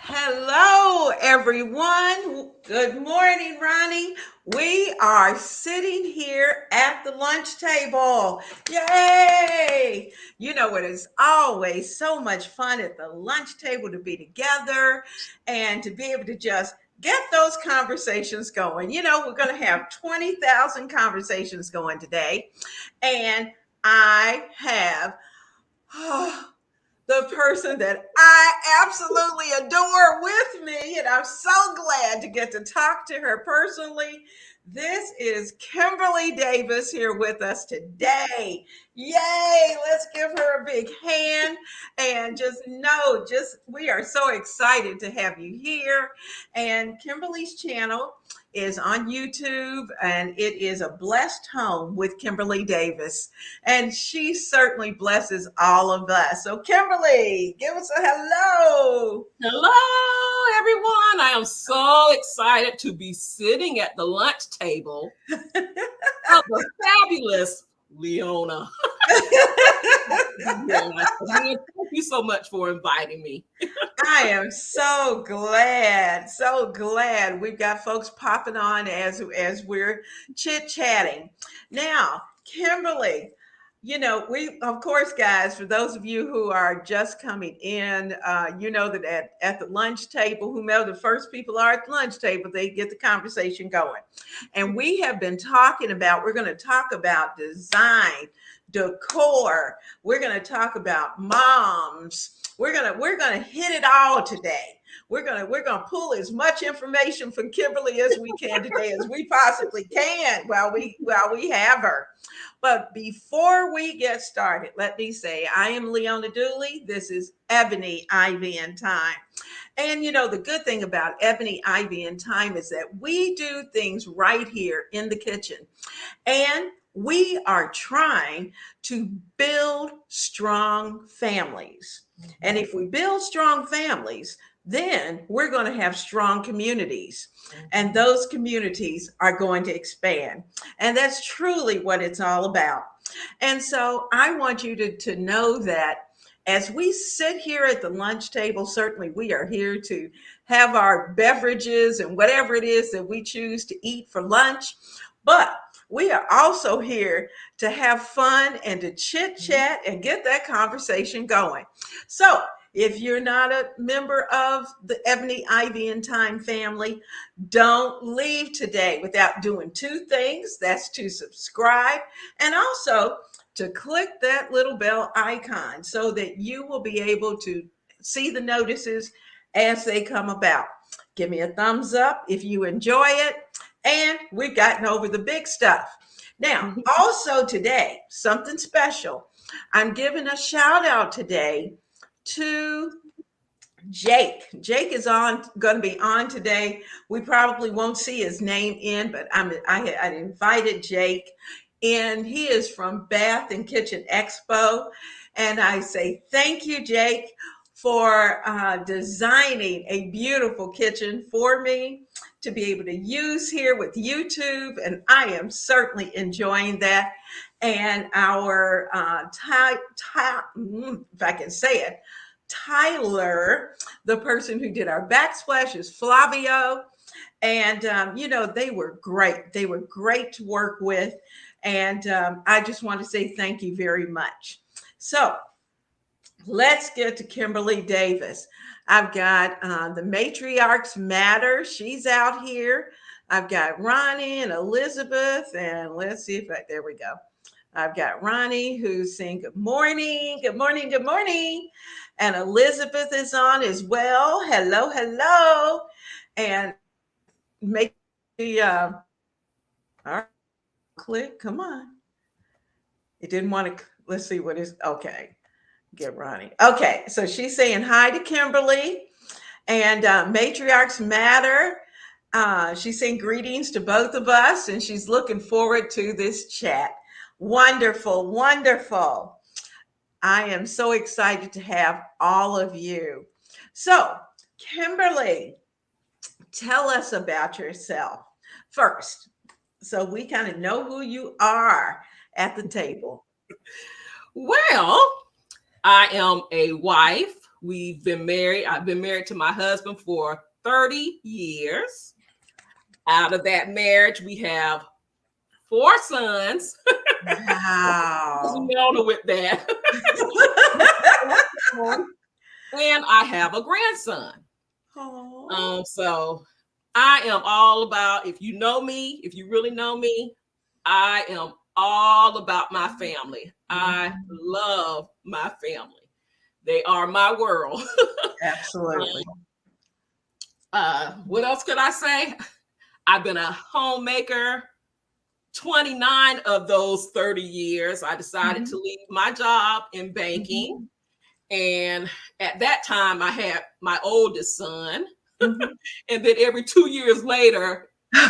Hello, everyone. Good morning, Ronnie. We are sitting here at the lunch table. Yay! You know, it is always so much fun at the lunch table to be together and to be able to just get those conversations going. You know, we're going to have 20,000 conversations going today. And I have the person that I absolutely adore with me, and I'm so glad to get to talk to her personally. This is Kimberly Davis here with us today. Yay! Let's give her a big hand and just we are so excited to have you here. And Kimberly's channel is on YouTube, and it is a blessed home with Kimberly Davis. And she certainly blesses all of us. So, Kimberly, give us a hello. Hello, everyone. I am so excited to be sitting at the lunch table of the fabulous Leona. Thank you so much for inviting me. I am so glad, so glad we've got folks popping on as we're chit-chatting. Now, Kimberly, you know, we, of course, guys, for those of you who are just coming in, you know that at the lunch table, whomever the first people are at the lunch table, they get the conversation going. And we have been we're going to talk about design, decor. We're going to talk about moms. We're gonna hit it all today. We're gonna pull as much information from Kimberly as we can today as we possibly can while we have her. But before we get started, let me say I am Leona Dooley. This is Ebony, Ivy, and Thyme. And you know, the good thing about Ebony, Ivy, and Thyme is that we do things right here in the kitchen. And we are trying to build strong families. And if we build strong families, then we're going to have strong communities, and those communities are going to expand. And that's truly what it's all about. And so I want you to know that as we sit here at the lunch table, certainly we are here to have our beverages and whatever it is that we choose to eat for lunch. But we are also here to have fun and to chit chat and get that conversation going. So, if you're not a member of the Ebony, Ivy, and Thyme family, don't leave today without doing two things. That's to subscribe and also to click that little bell icon so that you will be able to see the notices as they come about. Give me a thumbs up if you enjoy it. And we've gotten over the big stuff. Now, also today, something special. I'm giving a shout out today to Jake. Jake is going to be on today. We probably won't see his name in, but I invited Jake in. He is from Bath and Kitchen Expo. And I say thank you, Jake, for designing a beautiful kitchen for me to be able to use here with YouTube. And I am certainly enjoying that. And our, if I can say it, Tyler, the person who did our backsplash, is Flavio. And, you know, they were great. They were great to work with. And I just want to say thank you very much. So let's get to Kimberly Davis. I've got the Matriarchs Matter. She's out here. I've got Ronnie and Elizabeth. And let's see if there we go. I've got Ronnie who's saying good morning, good morning, good morning. And Elizabeth is on as well. Hello, hello. And make the, all right, click, come on. It didn't want to, let's see what is, okay. Get Ronnie. Okay, so she's saying hi to Kimberly and Matriarchs Matter. She's saying greetings to both of us, and she's looking forward to this chat. Wonderful, wonderful. I am so excited to have all of you. So, Kimberly, tell us about yourself first, so we kind of know who you are at the table. Well, I am a wife We've been married. I've been married to my husband for 30 years. Out of that marriage, we have 4 sons. Wow. Leona with that. And I have a grandson. So I am all about, if you know me, if you really know me, I am all about my family. I love my family. They are my world. Absolutely. What else could I say? I've been a homemaker 29 of those 30 years. I decided to leave my job in banking. And at that time, I had my oldest son. And then every 2 years later, hey.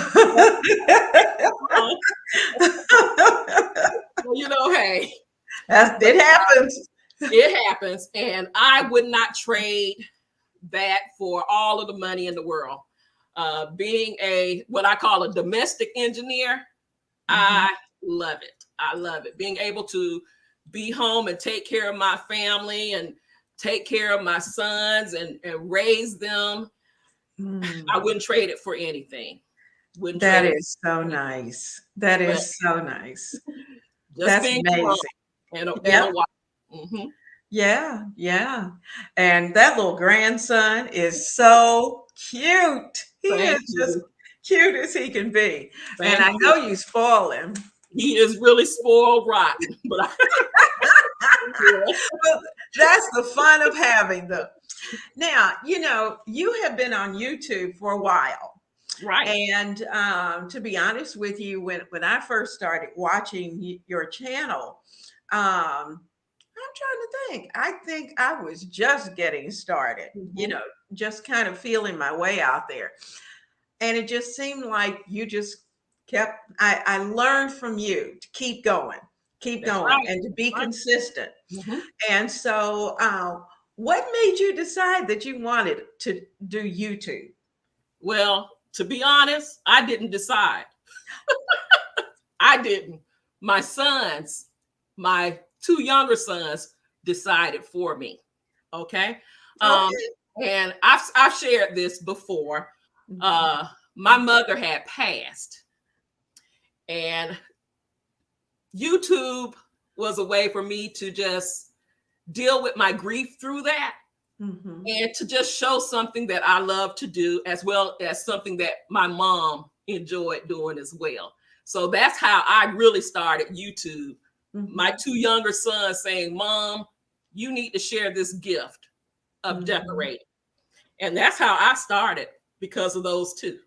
It happens. It happens. And I would not trade that for all of the money in the world. Being what I call a domestic engineer, I love it. I love it. Being able to be home and take care of my family and take care of my sons and raise them. I wouldn't trade it for anything. That is so nice. That is so nice. That's amazing. And a wife. Yeah, yeah. And that little grandson is so cute. He is just cute as he can be. And I know you spoil him. He is really spoiled rotten. But that's the fun of having them. Now, you have been on YouTube for a while. Right. And to be honest with you, when I first started watching your channel, I'm trying to think. I think I was just getting started, just kind of feeling my way out there. And it just seemed like you just I learned from you to keep going, and to be consistent. And so what made you decide that you wanted to do YouTube? Well, to be honest, I didn't decide. I didn't. My sons, my 2 younger sons decided for me. Okay. And I've shared this before. My mother had passed, and YouTube was a way for me to just deal with my grief through that. And to just show something that I love to do, as well as something that my mom enjoyed doing as well. So that's how I really started YouTube. My 2 younger sons saying, "Mom, you need to share this gift of decorating." And that's how I started, because of those 2.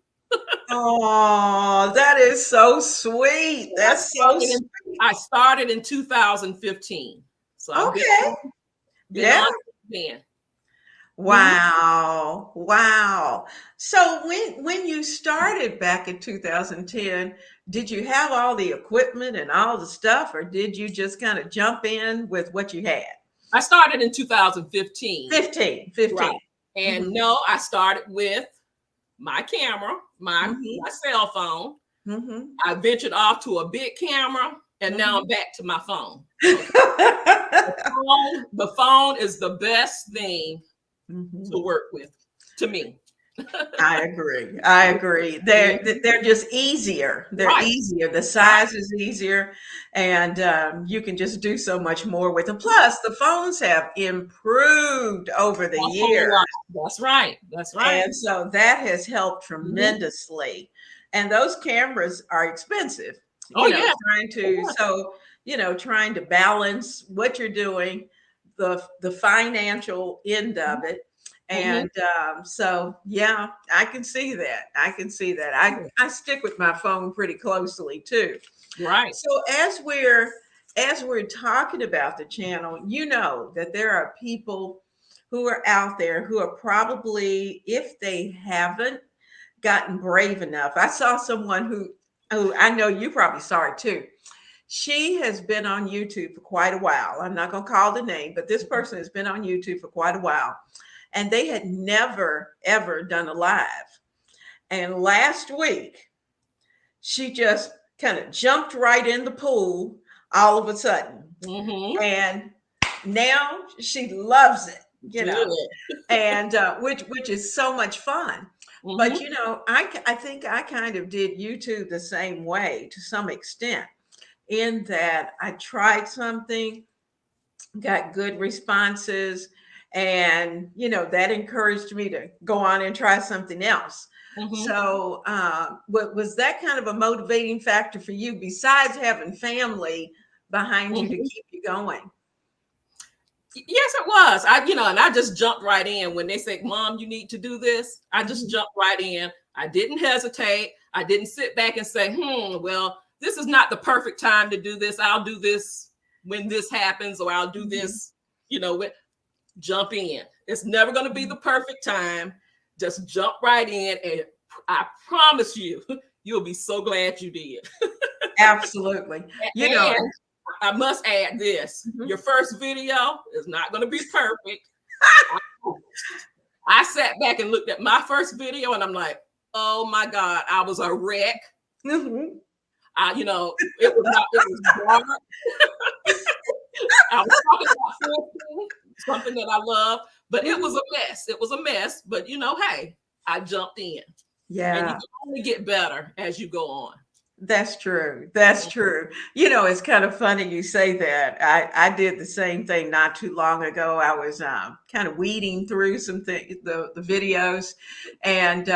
Oh, that is so sweet. That's so sweet. I started in 2015. So okay. Been on then. Wow. Wow. So when you started back in 2010, did you have all the equipment and all the stuff, or did you just kind of jump in with what you had? I started in 2015. 15. Right. And no, I started with my camera, my cell phone. I ventured off to a big camera, and now I'm back to my phone. The phone is the best thing to work with, to me. I agree. They're just easier. They're easier. The size is easier, and you can just do so much more with them. Plus, the phones have improved over the years. That's right. And so that has helped tremendously. And those cameras are expensive. Trying to balance what you're doing, the financial end of it. And so, yeah, I can see that. I stick with my phone pretty closely too. Right. So as we're talking about the channel, that there are people who are out there who are probably, if they haven't gotten brave enough. I saw someone who I know you probably saw it too. She has been on YouTube for quite a while. I'm not going to call the name, but this person has been on YouTube for quite a while. And they had never, ever done a live. And last week, she just kind of jumped right in the pool all of a sudden. And now she loves it. you know, Good. and which is so much fun. But Mm-hmm. I think I kind of did YouTube the same way to some extent, in that I tried something, got good responses, and that encouraged me to go on and try something else. Mm-hmm. So what was that kind of a motivating factor for you, besides having family behind you to Mm-hmm. keep you going? Yes, it was. And I just jumped right in when they said, "Mom, you need to do this." I just Mhm. jumped right in. I didn't hesitate. I didn't sit back and say, well, this is not the perfect time to do this. I'll do this when this happens, or I'll do Mhm. this, jump in. It's never going to be the perfect time. Just jump right in. And I promise you, you'll be so glad you did. Absolutely. You know, And I must add this: mhm. your first video is not going to be perfect. I sat back and looked at my first video, and I'm like, oh my God, I was a wreck. Mhm. It was not. It was dark. I was talking about food, something that I love, but it was Mhm. a mess. It was a mess. But hey, I jumped in, and you Yeah. can only get better as you go on. That's true. That's true. It's kind of funny you say that. I did the same thing not too long ago. I was kind of weeding through the videos, and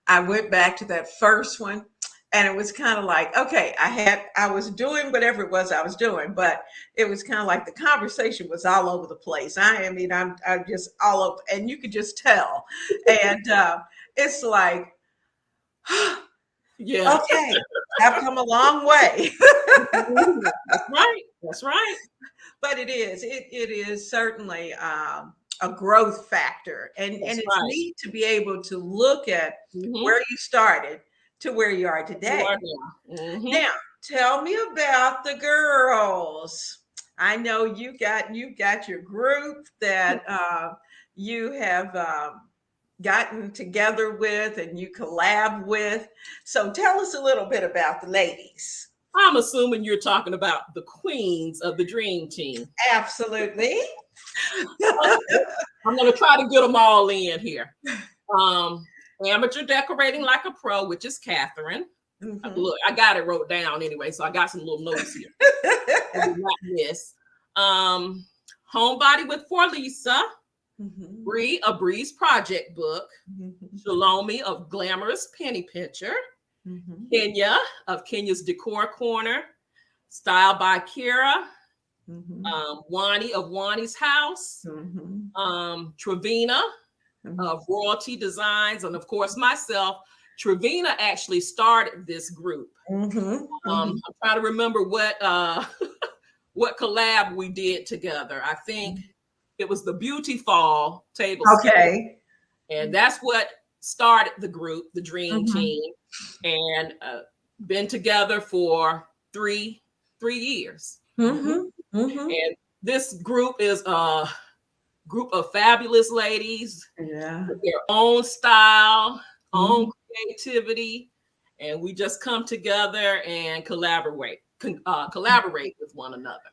I went back to that first one, and it was kind of like, okay, I was doing whatever it was I was doing, but it was kind of like the conversation was all over the place. I'm just all over, and you could just tell, and it's like. Yeah, Okay, I've come a long way. that's right. That's right. But it is certainly a growth factor, and That's it's right. neat to be able to look at Mm-hmm. where you started to where you are You today. are now. Mm-hmm. Now, tell me about the girls. I know you got your group that you have gotten together with and you collab with. So tell us a little bit about the ladies. I'm assuming you're talking about the queens of the dream team. Absolutely. Okay. I'm going to try to get them all in here. Um, Amateur decorating like a pro, which is Catherine. Mhm. Look, I got it wrote down anyway, so I got some little notes here. I did not miss. Homebody with For Lisa, Mhm. Bree, a Bree's project book, Mhm. Shalomi of Glamorous Penny Pincher, Mhm. Kenya of Kenya's Decor Corner, Style by Kira, Mhm. Wani of Wani's House, Mhm. Trevina Mhm. of Royalty Designs, and of course myself. Trevina actually started this group. Mhm. I'm Mhm. trying to remember what what collab we did together. I think it was the Beauty Fall table set, Okay. and that's what started the group, the Dream Mhm. Team, and been together for three years. Mhm. Mhm. Mhm. And this group is a group of fabulous ladies Yeah. with their own style, own Mhm. creativity, and we just come together and collaborate with one another,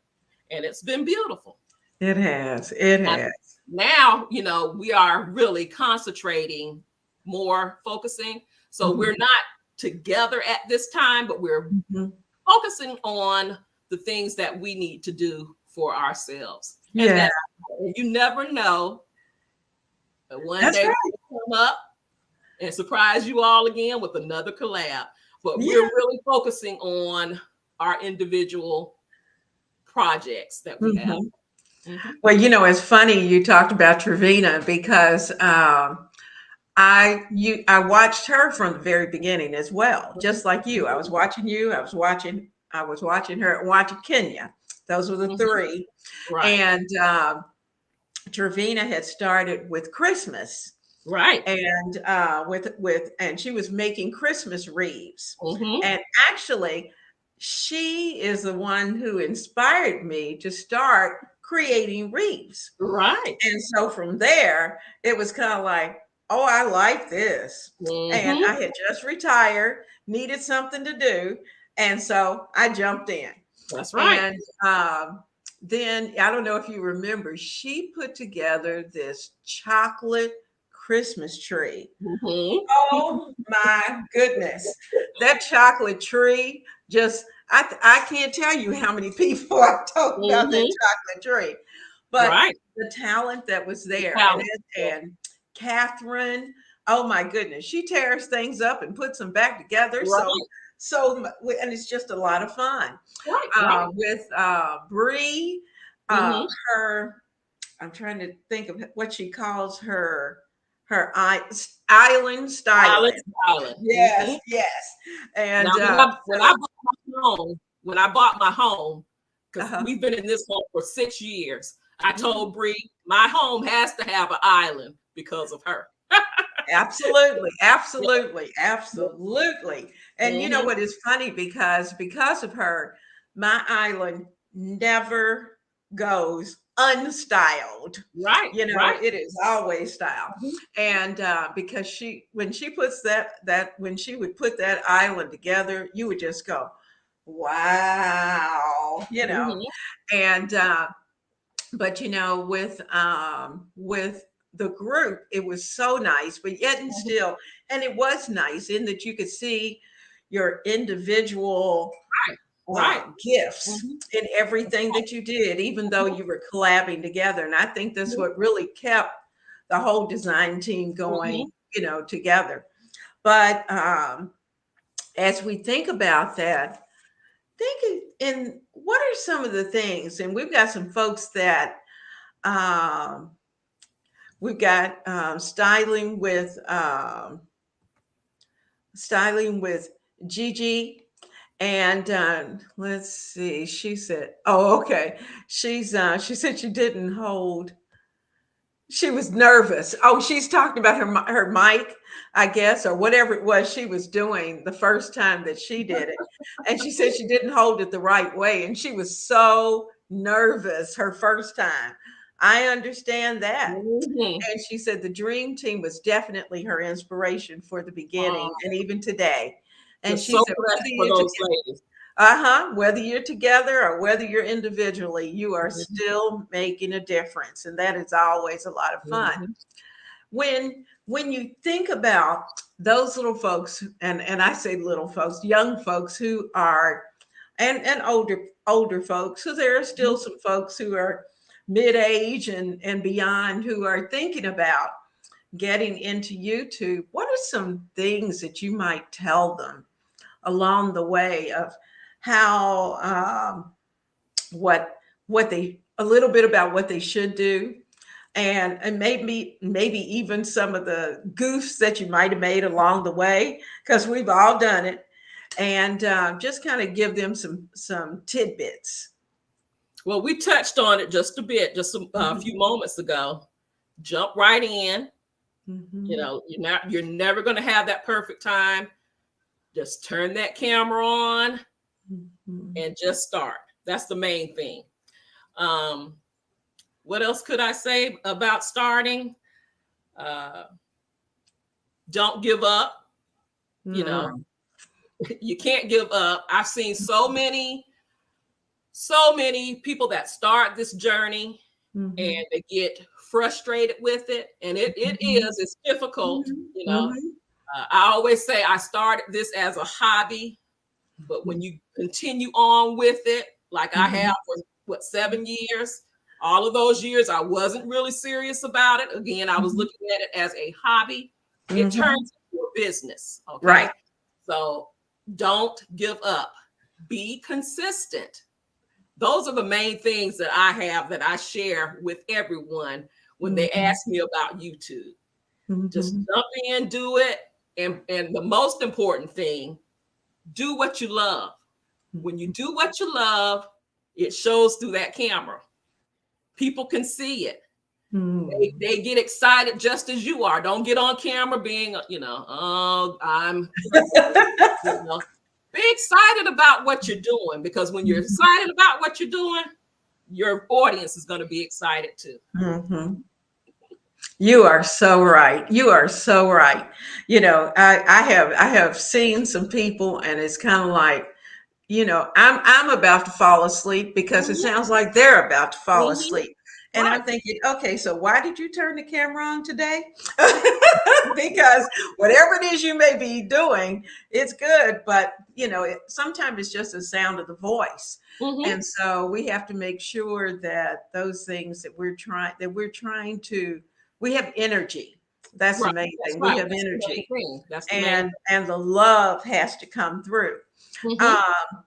and it's been beautiful. It has. It And has. now, we are really concentrating, more focusing. So Mhm. we're not together at this time, but we're Mhm. focusing on the things that we need to do for ourselves. And Yeah, you never know. One that's day right. we'll come up and surprise you all again with another collab. But we're Yeah. really focusing on our individual projects that we have. Mhm. Mhm. Well, it's funny you talked about Trevina because I watched her from the very beginning as well, just like you. I was watching you. I was watching her, watching Kenya. Those were the Mhm. three, Right, and Trevina had started with Christmas, right. and and she was making Christmas wreaths, Mhm. and actually, she is the one who inspired me to start creating wreaths. Right. And so from there, it was kind of like, oh, I like this. And Mhm. I had just retired, needed something to do. And so I jumped in. That's right. And um, then I don't know if you remember, she put together this chocolate Christmas tree. Oh my goodness. That chocolate tree just, I can't tell you how many people I've told about that chocolate tree. But Right. the talent that was there, Talent. and Catherine, oh my goodness, she tears things up and puts them back together. Right. And it's just a lot of fun. Right. Right. With Bree, Mm-hmm. her, I'm trying to think of what she calls her island Island. styling. Island. Yes, yes. And Now, when I bought my home, because we've been in this home for 6 years, I told Bree my home has to have an island because of her. absolutely, absolutely, absolutely. And you know what is funny, because of her, my island never goes unstyled. Right. You know, Right. it is always styled. And because when she puts when she would put that island together, you would just go, wow, you know. And but you know, with the group, it was so nice, but yet and still, and it was nice in that you could see your individual Right. gifts in everything that you did, even though you were collabing together. And I think that's what really kept the whole design team going, you know, together. But as we think about that, think in what are some of the things, and we've got some folks that we've got styling with Gigi. And let's see, she said, oh, okay. She said she didn't hold, she was nervous. Oh, she's talking about her mic, I guess, or whatever it was she was doing the first time that she did it. And she said she didn't hold it the right way. And she was so nervous her first time. I understand that. And she said the dream team was definitely her inspiration for the beginning and even today. And she So said, for those ladies. whether you're together or whether you're individually, you are still making a difference. And that is always a lot of fun. When you think about those little folks, and I say little folks, young folks who are, and older folks, so there are still some folks who are mid-age and beyond who are thinking about getting into YouTube, what are some things that you might tell them along the way of how what they, a little bit about what they should do, and maybe even some of the goofs that you might have made along the way, because we've all done it, and just kind of give them some tidbits. Well, we touched on it just a bit, just a few moments ago. Jump right in. You know, you're never going to have that perfect time. Just turn that camera on and just start. That's the main thing. What else could I say about starting? Don't give up. You know, you can't give up. I've seen so many people that start this journey and they get frustrated with it. And it's difficult, you know. I always say I started this as a hobby, but when you continue on with it, like I have for 7 years, all of those years, I wasn't really serious about it. Again, I was looking at it as a hobby. It turns into a business. Okay. Right. So don't give up. Be consistent. Those are the main things that I have that I share with everyone when they ask me about YouTube. Just jump in, do it. And the most important thing, do what you love. When you do what you love, it shows through that camera. People can see it. They get excited just as you are. Don't get on camera being, you know, oh, I'm, you know, be excited about what you're doing, because when you're excited about what you're doing, your audience is going to be excited too. You are so right. You are so right. You know, I have seen some people, and it's kind of like, I'm about to fall asleep because it sounds like they're about to fall Mhm. asleep. And Right. I'm thinking, okay, so why did you turn the camera on today? Because whatever it is you may be doing, it's good, but sometimes it's just the sound of the voice. Mhm. And so we have to make sure that those things we have energy. That's the Right. main That's thing. We right. have That's the main energy, thing. That's the main. and the love has to come through. Mhm. Um,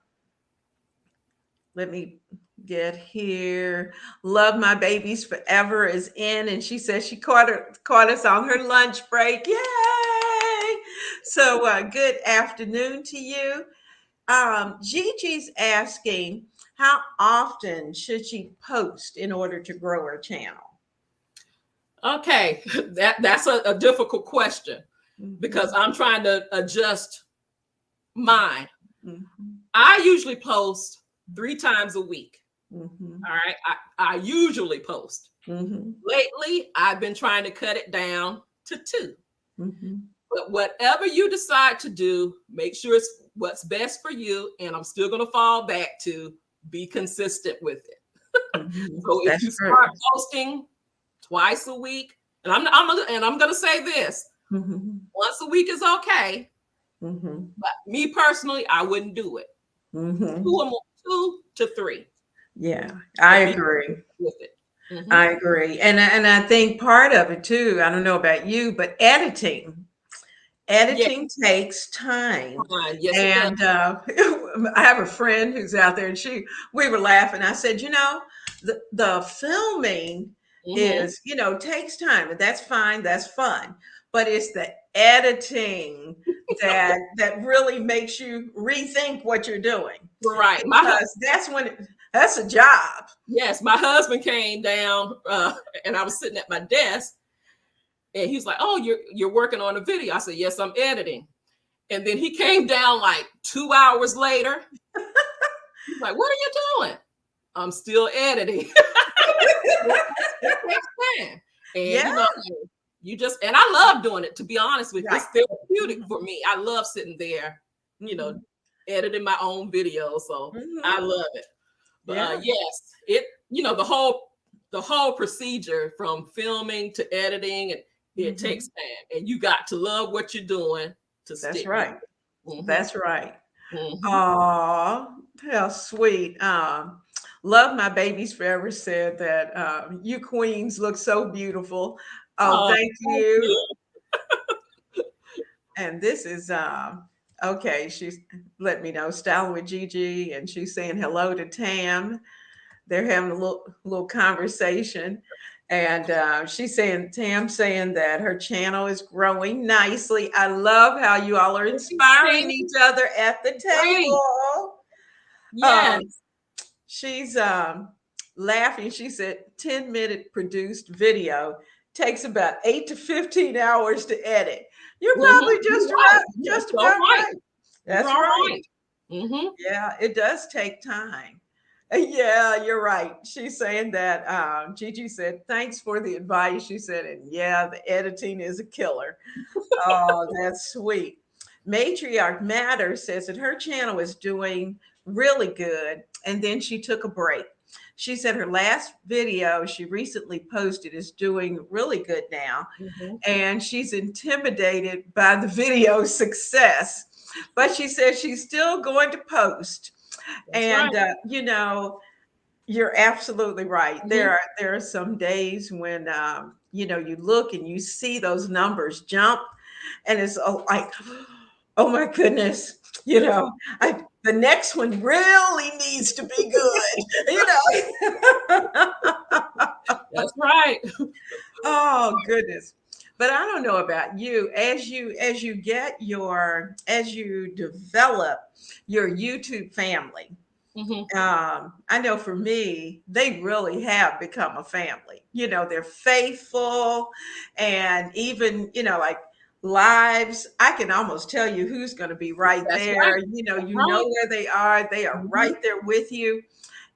let me get here. Love my babies forever is in, and she says she caught us on her lunch break. Yay! So good afternoon to you. Gigi's asking, how often should she post in order to grow her channel? Okay, that's a difficult question because Mhm, I'm trying to adjust mine. mhm, I usually post 3 times a week. mhm, All right. I usually post. mhm, Lately, I've been trying to cut it down to 2. mhm, But whatever you decide to do, make sure it's what's best for you. And I'm still going to fall back to be consistent with it. mhm. So if That's you true. start posting twice a week, and I'm going to say this, Mhm, once a week is okay. mhm, But me personally, I wouldn't do it. mhm. 2 to 3 Yeah, I and be agree. with it. Hmm. I agree. And I think part of it too, I don't know about you, but Yeah, editing takes time. yes, it does. And I have a friend who's out there, and we were laughing. I said, the filming Hmm. takes time, and that's fine, that's fun. But it's the editing that really makes you rethink what you're doing, Right. because that's a job. Yes, my husband came down, and I was sitting at my desk, and he's like, "Oh, you're working on a video." I said, "Yes, I'm editing." And then he came down like 2 hours later. He's like, "What are you doing?" I'm still editing. It takes time, and Yeah, you just and I love doing it. To be honest with you, right. it's therapeutic Mhm, for me. I love sitting there, you know, mhm, editing my own videos. So I mhm. love it. But Yeah. yes, it the whole procedure from filming to editing, and it takes Mhm. time, and you got to love what you're doing to That's stick with right. it. Hmm. That's right. Hmm. Aw, how sweet. Love my babies forever said that you queens look so beautiful. Oh, Oh, thank thank you. you. And this is okay. She's let me know, styling with Gigi, and she's saying hello to Tam. They're having a little conversation, and she's saying Tam saying that her channel is growing nicely. I love how you all are inspiring Thank each other at the Great. table. Um, Yes. she's laughing. She said 10-minute produced video takes about 8 to 15 hours to edit. You're probably You're right. You're just so about right. right. You That's are right. right. Hmm. Yeah, it does take time. Yeah, you're right. She's saying that Gigi said, thanks for the advice. She said, and yeah, the editing is a killer. Oh, that's sweet. Matriarch Matter says that her channel is doing really good. And then she took a break. She said her last video she recently posted is doing really good now. Hmm. And she's intimidated by the video success. But she says she's still going to post. That's right. And you're absolutely right. Hmm. There are some days when you look and you see those numbers jump, and it's like, oh my goodness, the next one really needs to be good. That's right. Oh goodness. But I don't know about you. As you develop your YouTube family, Hmm. I know for me, they really have become a family. They're faithful, and even, like lives, I can almost tell you who's going to be right That's there. right. That's You know right. where they are. They are Hmm. right there with you.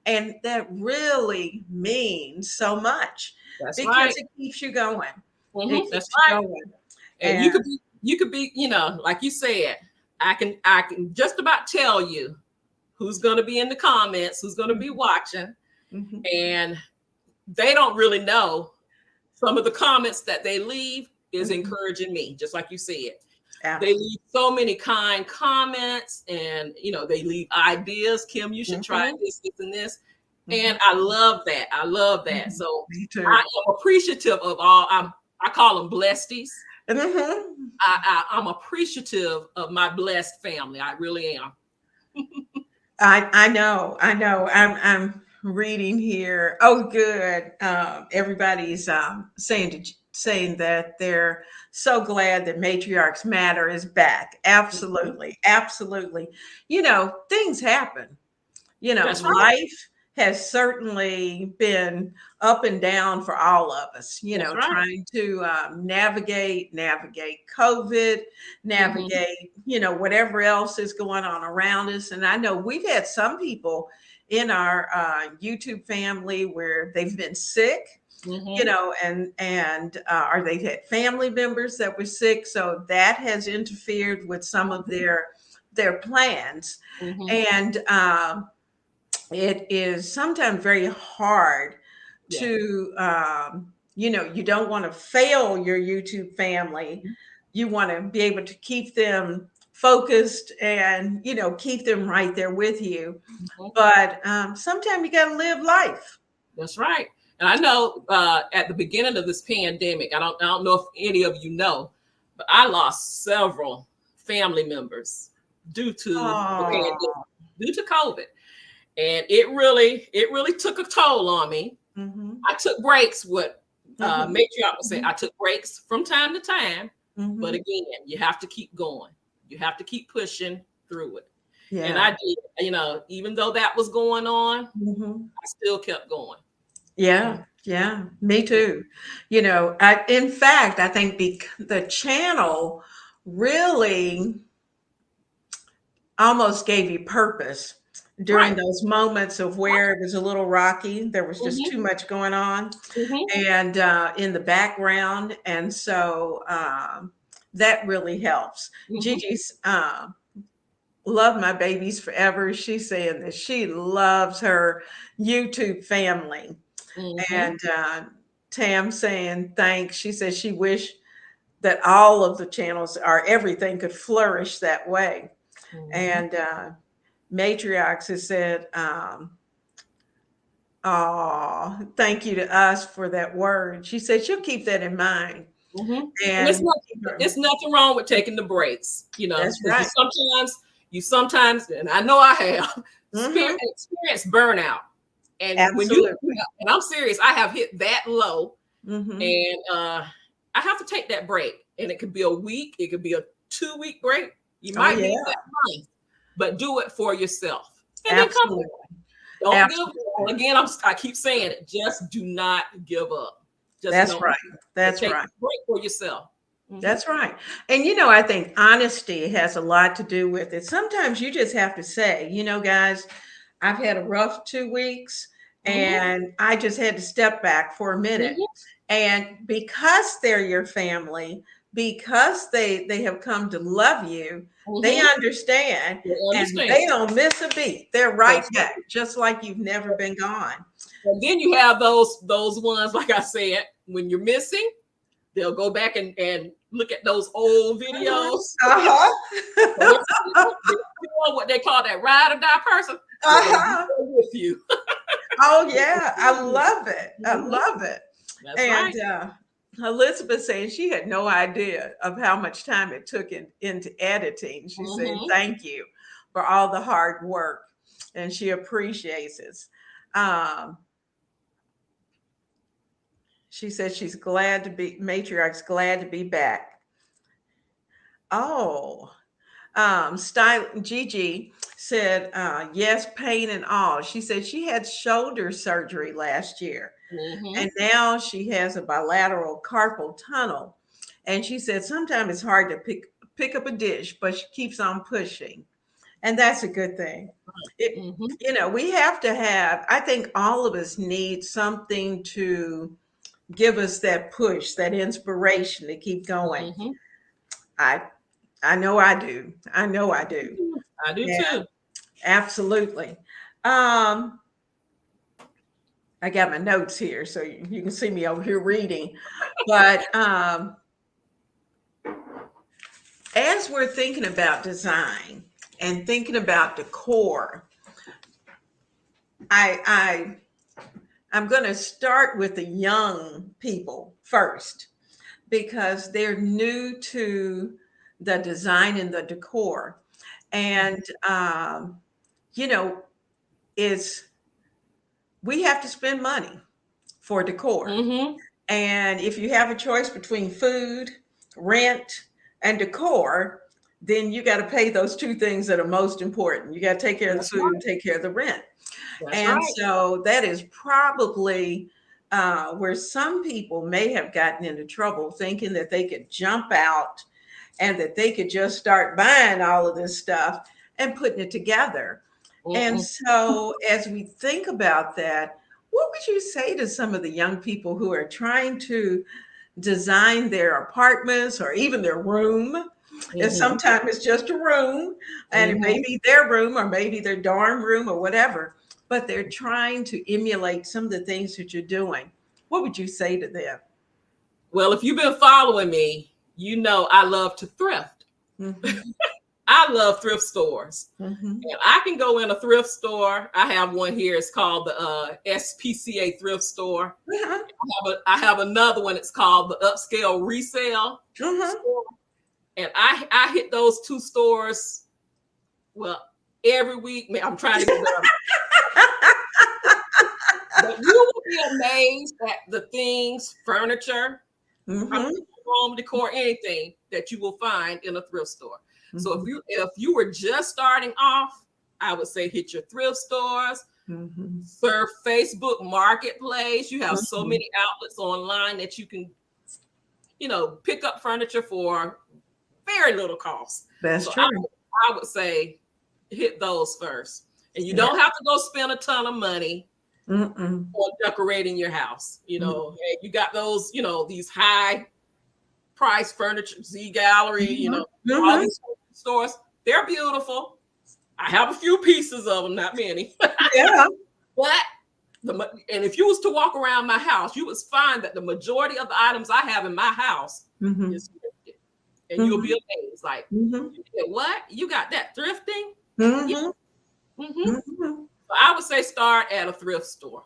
And that really means so much That's because right. it keeps you going. It Hmm. That's keeps you right. going. And you And could be, like you said, I can just about tell you who's going to be in the comments, who's going to be watching. Mm-hmm. And they don't really know some of the comments that they leave is Mm-hmm. encouraging me, just like you said. Absolutely. They leave so many kind comments, and they leave ideas. Kim, you should try this, this, and this. And I love that. I love that. So Me too. I am appreciative of all. I call them blesties. I'm appreciative of my blessed family. I really am. I know. I'm reading here. Oh, good. Everybody's saying that they're so glad that Matriarchs Matter is back. Absolutely, absolutely. Things happen. That's right. Life has certainly been up and down for all of us, That's right. trying to navigate COVID, navigate, whatever else is going on around us. And I know we've had some people in our YouTube family where they've been sick, and or they've had family members that were sick. So that has interfered with some of their plans. And it is sometimes very hard to, you don't want to fail your YouTube family. You want to be able to keep them focused and, keep them right there with you. But sometimes you got to live life. That's right. And I know at the beginning of this pandemic, I don't know if any of you know, but I lost several family members due to the pandemic, due to COVID. And it really took a toll on me. I took breaks. What Matriarch would say, I took breaks from time to time. But again, you have to keep going. You have to keep pushing through it. Yeah. And I did, even though that was going on, I still kept going. Yeah. Yeah. Me too. In fact, I think the channel really almost gave you purpose during those moments of where it was a little rocky. There was just too much going on and in the background. And so that really helps. Gigi's love my babies forever. She's saying that she loves her YouTube family. And Tam saying thanks. She says she wished that all of the channels or everything could flourish that way. And Matriarchs has said, thank you to us for that word. She said she'll keep that in mind. And it's nothing wrong with taking the breaks. That's right. You sometimes, and I know I have, experienced burnout. And absolutely. And I'm serious, I have hit that low. And I have to take that break. And it could be a week, it could be a 2-week break. You might need that month, but do it for yourself. And absolutely. Then come. Don't give up. Again, I keep saying it. Just do not give up. That's right. That's right. Break for yourself. That's right. And, I think honesty has a lot to do with it. Sometimes you just have to say, guys, I've had a rough 2 weeks and I just had to step back for a minute. And because they're your family, because they have come to love you, they understand. And they don't miss a beat. They're right back, just like you've never been gone. And then you have those ones, like I said, when you're missing, they'll go back and look at those old videos. What they call that ride or die person. With you. Oh yeah, I love it. I love it. That's and right. Elizabeth saying she had no idea of how much time it took into editing. She said, thank you for all the hard work. And she appreciates it. She said she's glad to be, Matriarch's glad to be back. Gigi said, yes, pain and all. She said she had shoulder surgery last year. And now she has a bilateral carpal tunnel. And she said sometimes it's hard to pick up a dish, but she keeps on pushing. And that's a good thing. We have to have, I think all of us need something to give us that push, that inspiration to keep going. I know I do. I know I do. I do too. Absolutely. I got my notes here, so you can see me over here reading. But as we're thinking about design and thinking about decor, I I'm going to start with the young people first because they're new to the design and the decor, and you know, is we have to spend money for decor. Mm-hmm. And if you have a choice between food, rent, and decor, then you got to pay those two things that are most important. You got to take care of the That's food and right. take care of the rent. That's And right. so that is probably where some people may have gotten into trouble thinking that they could jump out and that they could just start buying all of this stuff and putting it together. And Mm-mm. so, as we think about that, what would you say to some of the young people who are trying to design their apartments or even their room? And Mm-hmm. sometimes it's just a room, and it may Mm-hmm. be their room or maybe their dorm room or whatever, but they're trying to emulate some of the things that you're doing. What would you say to them? Well, if you've been following me, you know I love to thrift. Hmm. I love thrift stores. Hmm. And I can go in a thrift store. I have one here. It's called the SPCA thrift store. Uh-huh. I have another one. It's called the upscale resale Uh-huh. store. And I hit those two stores, well, every week. Man, I'm trying to get better. But you will be amazed at the things, furniture, I Hmm. mean, home decor, anything that you will find in a thrift store. So Hmm. if you were just starting off, I would say hit your thrift stores, Hmm. surf Facebook Marketplace. You have so Hmm. many outlets online that you can, pick up furniture for very little cost. That's So true. I would say hit those first. And you Yeah. don't have to go spend a ton of money Mm-mm. on decorating your house. Mm-hmm. Hey, you got those, these high price furniture, Z Gallery, all Mm-hmm. these stores. They're beautiful. I have a few pieces of them, not many. Yeah. But and if you was to walk around my house, you would find that the majority of the items I have in my house Mm-hmm. is thrifted. And you'll Mm-hmm. be amazed. Like, Mm-hmm. you did what? You got that thrifting? Yeah. Mm-hmm. Mm-hmm. Mm-hmm. So I would say start at a thrift store.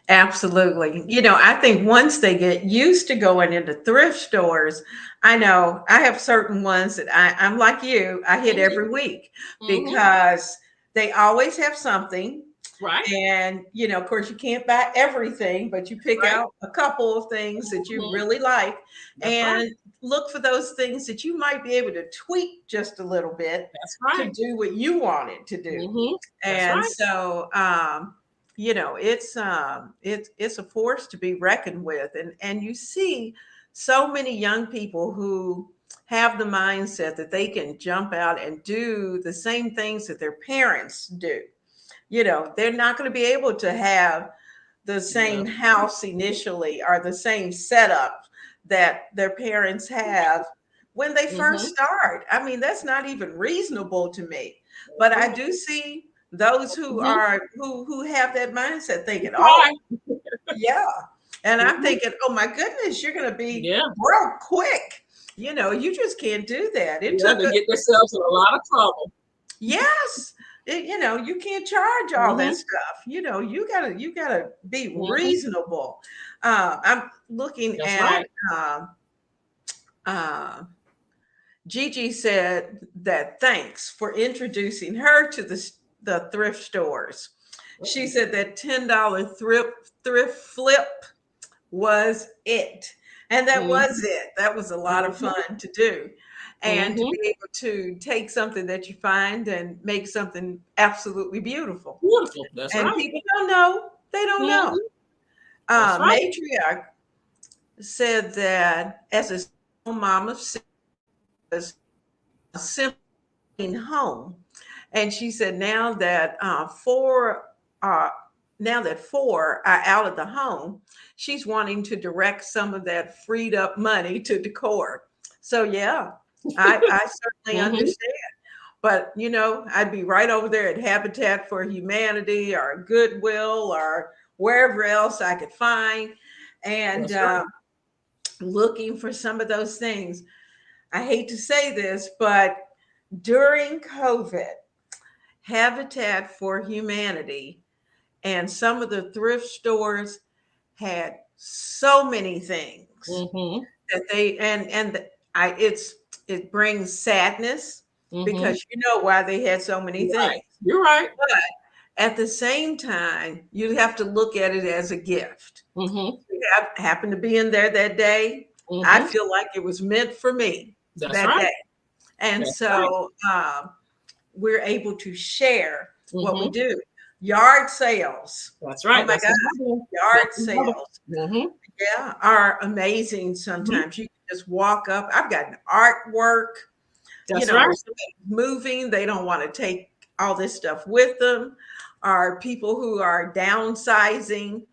Absolutely. I think once they get used to going into thrift stores, I know I have certain ones that I'm like you, I hit Mm-hmm. every week Mm-hmm. because they always have something. Right. And, of course, you can't buy everything, but you That's pick right. out a couple of things that you Mm-hmm. really like That's right. and look for those things that you might be able to tweak just a little bit That's to right. do what you want it to do. Mm-hmm. That's And right. so, it's a force to be reckoned with. And you see so many young people who have the mindset that they can jump out and do the same things that their parents do. They're not going to be able to have the No. same house initially or the same setup that their parents have when they first Mm-hmm. start. I mean, that's not even reasonable to me. But I do see those who Mm-hmm. are who have that mindset thinking, oh, Right. yeah. And I'm Mm-hmm. thinking, oh my goodness, you're going to be Yeah. broke quick. You just can't do that. It Yeah. took They get themselves in a lot of trouble. Yes. You can't charge all that Mm-hmm. stuff. You gotta be Mm-hmm. reasonable. I'm looking That's at right. uh, Gigi said that thanks for introducing her to the thrift stores. She said that $10 thrift flip was it. And that Mm-hmm. was it. That was a lot of Mm-hmm. fun to do. And to Mm-hmm. be able to take something that you find and make something absolutely beautiful. Beautiful. That's And right. people don't know. They don't know. Mm-hmm. That's right. Matriarch said that as a single mom of six, was simply home. And she said uh, now that four are out of the home, she's wanting to direct some of that freed up money to decor. So yeah, I certainly Mm-hmm. understand. but I'd be right over there at Habitat for Humanity or Goodwill or wherever else I could find, and Right. looking for some of those things. I hate to say this, but during COVID, Habitat for Humanity and some of the thrift stores had so many things Mm-hmm. that they and I it brings sadness Mm-hmm. because why they had so many You're right. things. You're right. But at the same time, you have to look at it as a gift. Mm-hmm. Happened to be in there that day. I Mm-hmm. feel like it was meant for me That's that right. day. And That's right. so we're able to share what we Mm-hmm. do. Yard sales. That's Oh right. my That's God. another. Yard That's another. sales. Mm-hmm. Yeah, are amazing Mm-hmm. sometimes. You can just walk up. I've got artwork, That's where right. somebody's moving, they don't want to take all this stuff with them, or people who are downsizing,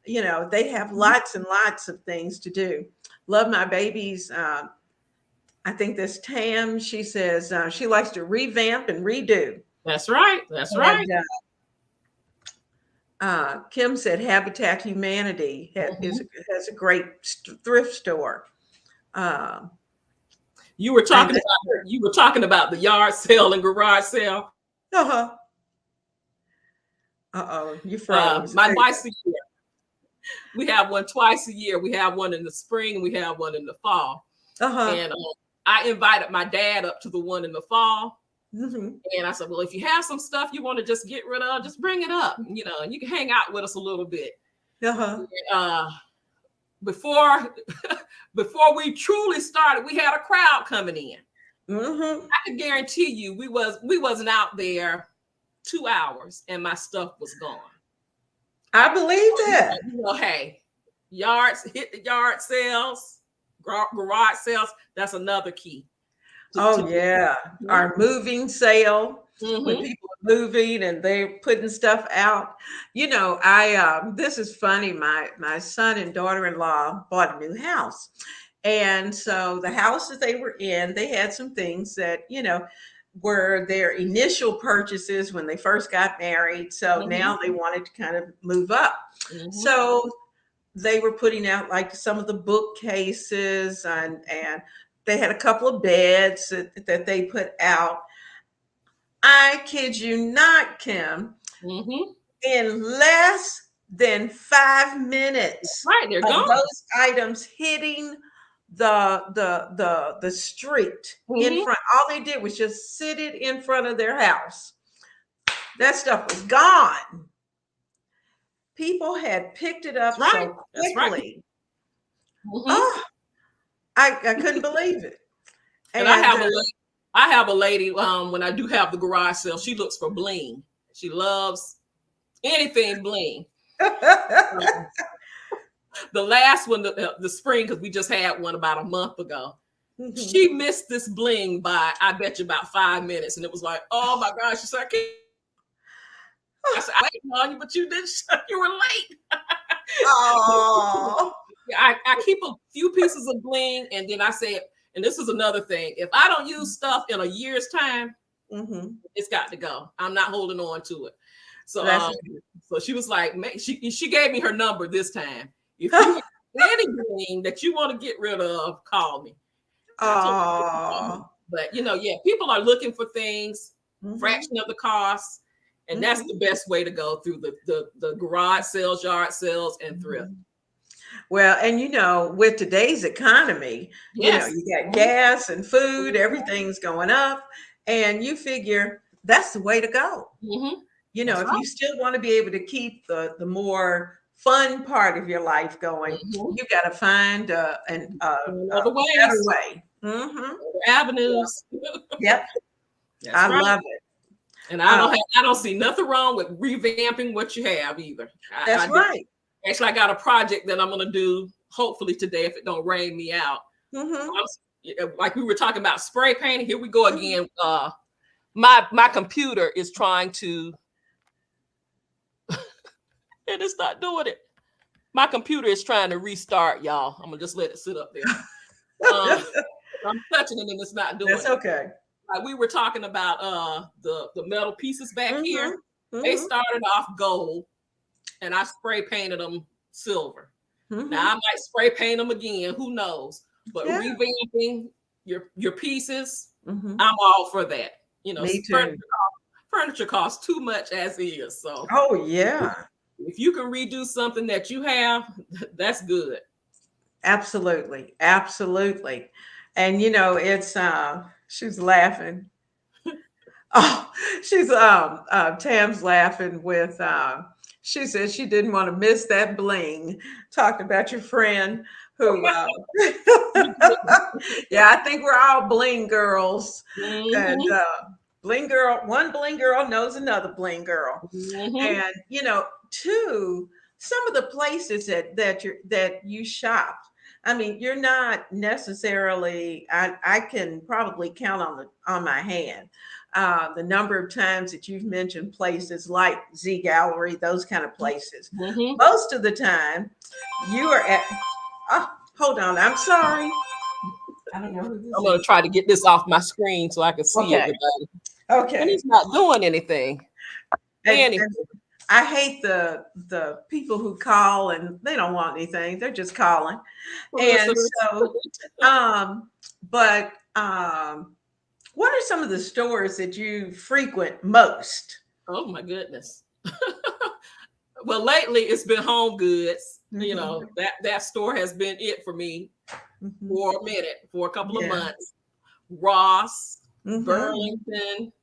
they have lots and lots of things to do. Love my babies. I think this Tam, she says she likes to revamp and redo. That's right. That's right. And Kim said Habitat Humanity Mm-hmm. has a great thrift store. Uh, You were and talking about the yard sale and garage sale. uh-huh. Uh-oh, you froze. My twice a year. We have one twice a year. We have one in the spring and we have one in the fall. Uh-huh. And I invited my dad up to the one in the fall. Mm-hmm. And I said, well, if you have some stuff you want to just get rid of, just bring it up, and you can hang out with us a little bit. Uh-huh. Before we truly started, we had a crowd coming in. Mm-hmm. I can guarantee you we wasn't out there 2 hours and my stuff was gone. I believe that. Hey, hit the yard sales, garage sales. That's another key. Yeah. Our moving sale, Mm-hmm. when people are moving and they're putting stuff out. This is funny. My son and daughter-in-law bought a new house. And so the house that they were in, they had some things that, were their initial purchases when they first got married. So Mm-hmm. now they wanted to kind of move up. Mm-hmm. So they were putting out like some of the bookcases and they had a couple of beds that they put out. I kid you not, Kim, Mm-hmm. in less than 5 minutes right, they're gone. Those items hitting the street in front. All they did was just sit it in front of their house. That stuff was gone. People had picked it up so quickly. Right. Mm-hmm. Oh, I couldn't believe it. And I have a lady, when I do have the garage sale, she looks for bling. She loves anything bling. The last one, the spring, because we just had one about a month ago. Mm-hmm. She missed this bling by, I bet you, about 5 minutes. And it was like, oh my gosh. She said, I said, I waited on you, but you didn't. You were late. Oh. I keep a few pieces of bling, and then I say, and this is another thing. If I don't use stuff in a year's time, it's got to go. I'm not holding on to it. So, so she was like, she gave me her number this time. If you have anything that you want to get rid of, call me. Oh. But people are looking for things, fraction of the cost. And that's the best way to go through the garage sales, yard sales, and thrift. Well, and with today's economy, you got gas and food, everything's going up, and you figure that's the way to go. Mm-hmm. If you still want to be able to keep the more fun part of your life going, you got to find another way. Mm-hmm. Avenues. Yep. I love it. And I don't see nothing wrong with revamping what you have either. That's right. Actually, I got a project that I'm going to do hopefully today if it don't rain me out. Like we were talking about spray painting. Here we go again. My computer is trying to, and it's not doing it. My computer is trying to restart, y'all. I'm gonna just let it sit up there. I'm touching it and it's not doing it. That's okay. like we were talking about the metal pieces back here. They Mm-hmm. started off gold, and I spray painted them silver. Mm-hmm. Now I might spray paint them again. Who knows? But Yeah. revamping your pieces, Mm-hmm. I'm all for that. You know, Me too. furniture costs too much as is. So, Oh yeah, if you can redo something that you have, that's good. absolutely, absolutely. And you know, it's she's laughing. Oh, she's Tam's laughing with she said she didn't want to miss that bling. Talking about your friend who yeah, I think we're all bling girls. And Mm-hmm. bling girl, one bling girl knows another bling girl. Mm-hmm. And you know, two, some of the places that you shop. I mean, you're not necessarily. I can probably count on my hand the number of times that you've mentioned places like Z Gallery, those kind of places. Mm-hmm. Most of the time, you are at. Oh, hold on. I'm sorry. I don't know who this I'm gonna is. try to get this off my screen so I can see Okay. everybody. And Okay. he's not doing anything. And I hate the people who call and they don't want anything. They're just calling. And so, but what are some of the stores that you frequent most? Oh my goodness. Well, lately it's been Home Goods. You Mm-hmm. know, that store has been it for me Mm-hmm. for a minute, for a couple of Yeah. months. Ross, Mm-hmm. Burlington,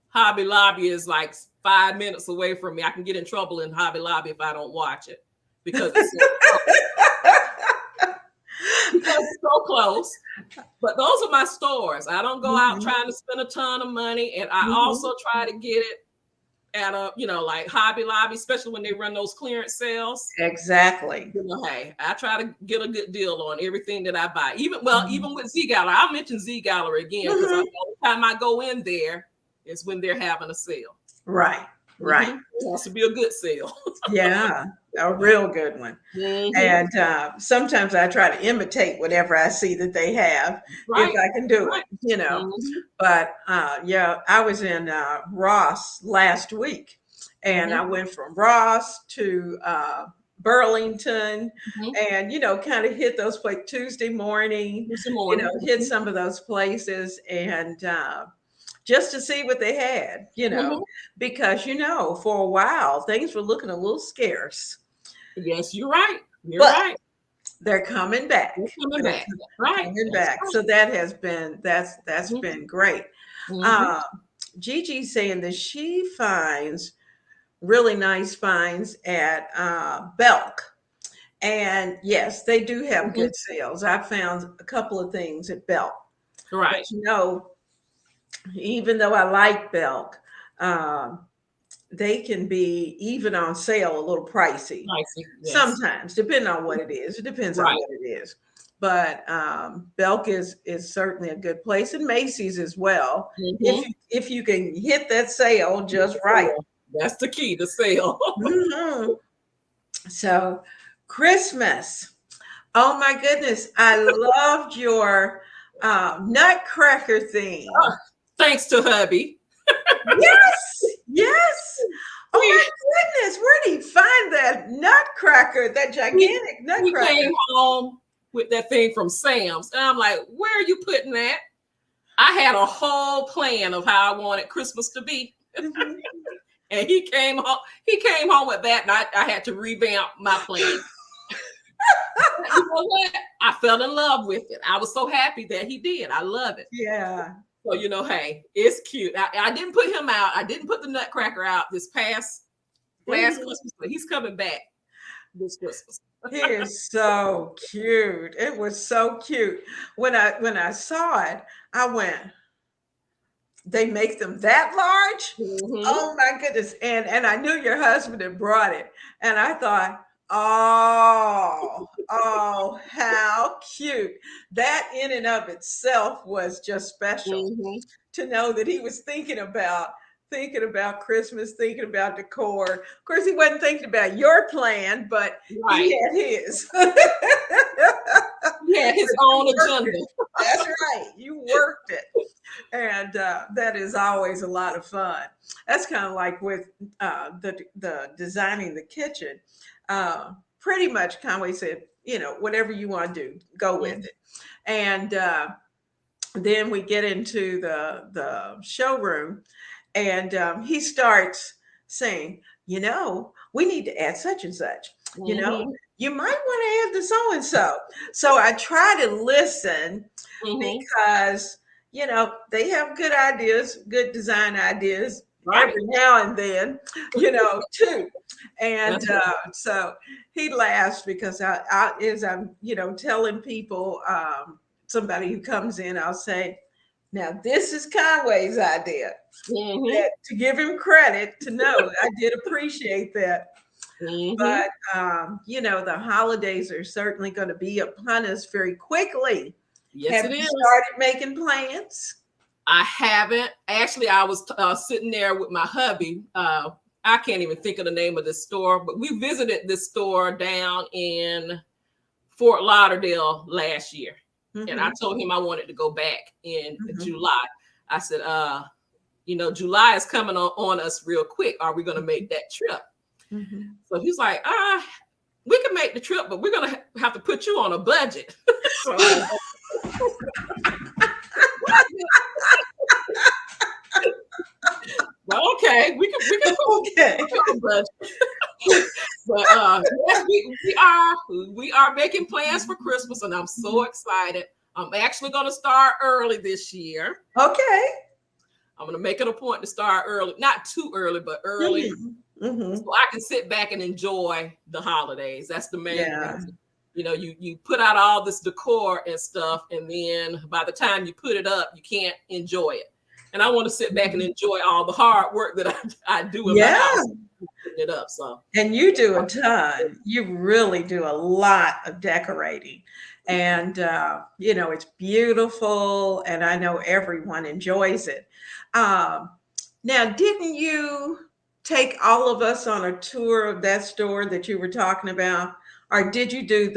Hobby Lobby is like 5 minutes away from me. I can get in trouble in Hobby Lobby if I don't watch it because it's so close. But those are my stores. I don't go out trying to spend a ton of money, and I also try to get it at a, you know, like Hobby Lobby, especially when they run those clearance sales. Exactly. You know, hey, I try to get a good deal on everything that I buy. Even with Z Gallery, I'll mention Z Gallery again because the only time I go in there is when they're having a sale. Right. Right. It has to be a good sale. Yeah, a real good one. And sometimes I try to imitate whatever I see that they have, if I can do it, you know. But yeah, I was in Ross last week, and I went from Ross to Burlington, and you know, kind of hit those like Tuesday morning, you know, hit some of those places, and just to see what they had, you know, because, you know, for a while things were looking a little scarce. Yes, you're right. You're but right. They're coming back. They're coming back. Right. Coming back. Right. So that has been that's been great. Gigi's saying that she finds really nice finds at Belk. And yes, they do have good sales. I found a couple of things at Belk. Right. But, you know, even though I like Belk, they can be even on sale a little pricey. Yes. Sometimes, depending on what it is. It depends on what it is. But Belk is certainly a good place, and Macy's as well. If you can hit that sale just right. That's the key, the sale. So Christmas. Oh my goodness. I loved your Nutcracker theme. Thanks to hubby. Yes. Oh my goodness. Where did he find that nutcracker, that gigantic nutcracker? He came home with that thing from Sam's. And I'm like, where are you putting that? I had a whole plan of how I wanted Christmas to be. And he came home with that, and I had to revamp my plan. You know what? I fell in love with it. I was so happy that he did. I love it. Yeah. So, you know, hey, it's cute. I didn't put him out. I didn't put the Nutcracker out this last Christmas, but he's coming back this Christmas. He is so cute. It was so cute. When I saw it, I went, they make them that large? Oh my goodness. And I knew your husband had brought it. And I thought, oh, how cute. That in and of itself was just special to know that he was thinking about Christmas, thinking about decor. Of course, he wasn't thinking about your plan, but he had his. He had his own agenda. That's right. You worked it. And that is always a lot of fun. That's kind of like with the designing the kitchen. Pretty much Conway said, whatever you want to do, go with it. And then we get into the showroom, and he starts saying, we need to add such and such. You might want to add the so and so. So I try to listen because they have good ideas, good design ideas every now and then, too. And so he laughs because as I'm telling people, somebody who comes in, I'll say, now this is Conway's idea. To give him credit, to know I did appreciate that. But the holidays are certainly going to be upon us very quickly. Yes, Have you started making plans? I haven't. Actually, I was sitting there with my hubby. I can't even think of the name of this store, but we visited this store down in Fort Lauderdale last year. And I told him I wanted to go back in July. I said, July is coming on us real quick. Are we going to make that trip? So he's like, we can make the trip, but we're going to have to put you on a budget. So, well, okay, we can put a budget. But yes, we are making plans for Christmas, and I'm so excited. I'm actually going to start early this year. Okay. I'm going to make it a point to start early, not too early, but early, so I can sit back and enjoy the holidays. That's the main reason. You put out all this decor and stuff, and then by the time you put it up, you can't enjoy it. And I want to sit back and enjoy all the hard work that I do in my house, putting it up. So, and you do a ton. You really do a lot of decorating, and it's beautiful, and I know everyone enjoys it. Now, didn't you take all of us on a tour of that store that you were talking about, or did you do